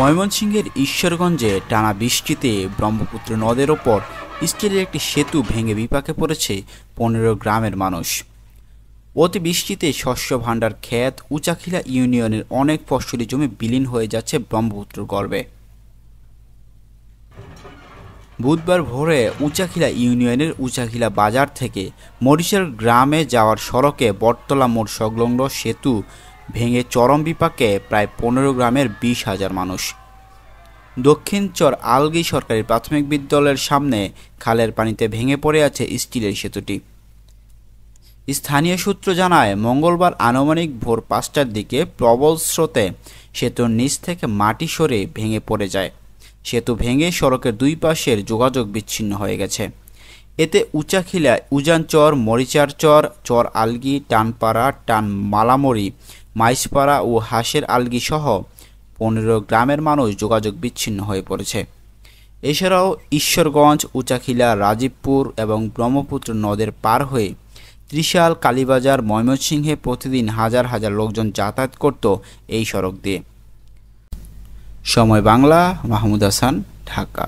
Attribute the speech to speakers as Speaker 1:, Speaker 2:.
Speaker 1: ময়মনসিংহের ঈশ্বরগঞ্জে টানা বৃষ্টিতে ব্রহ্মপুত্র নদের ওপর স্টিলের একটি সেতু ভেঙে বিপাকে পড়েছে ১৫ গ্রামের মানুষ। অতিবৃষ্টিতে শস্য ভাণ্ডার ক্ষেত উচাখিলা ইউনিয়নের অনেক ফসলি জমি বিলীন হয়ে যাচ্ছে ব্রহ্মপুত্র গর্ভে। বুধবার ভোরে উচাখিলা ইউনিয়নের উচাখিলা বাজার থেকে মরিশাল গ্রামে যাওয়ার সড়কে বটতলা মোড় সংলগ্ন সেতু ভেঙে চরম বিপাকে প্রায় ১৫ গ্রামের ২০,০০০ মানুষ। দক্ষিণ চর আলগী সরকারি প্রাথমিক বিদ্যালয়ের সামনে খালের পানিতে ভেঙে পড়ে আছে স্টিলের সেতুটি। স্থানীয় সূত্র জানায়, মঙ্গলবার আনুমানিক ভোর ৫টার দিকে প্রবল স্রোতে সেতুর নিচ থেকে মাটি সরে ভেঙে পড়ে যায়। সেতু ভেঙে সড়কের দুই পাশের যোগাযোগ বিচ্ছিন্ন হয়ে গেছে। এতে উচাখিলা, উজানচর, মরিচারচর, চর আলগী, টানপাড়া, টান মালামরি, মাইসপাড়া ও হাঁসের আলগী সহ ১৫ গ্রামের মানুষ যোগাযোগ বিচ্ছিন্ন হয়ে পড়েছে। এছাড়াও ঈশ্বরগঞ্জ, উচাখিলা, রাজীবপুর এবং ব্রহ্মপুত্র নদের পার হয়ে ত্রিশাল, কালীবাজার, ময়মনসিংহে প্রতিদিন হাজার হাজার লোকজন যাতায়াত করত এই সড়ক দিয়ে। সময় বাংলা, মাহমুদ হাসান, ঢাকা।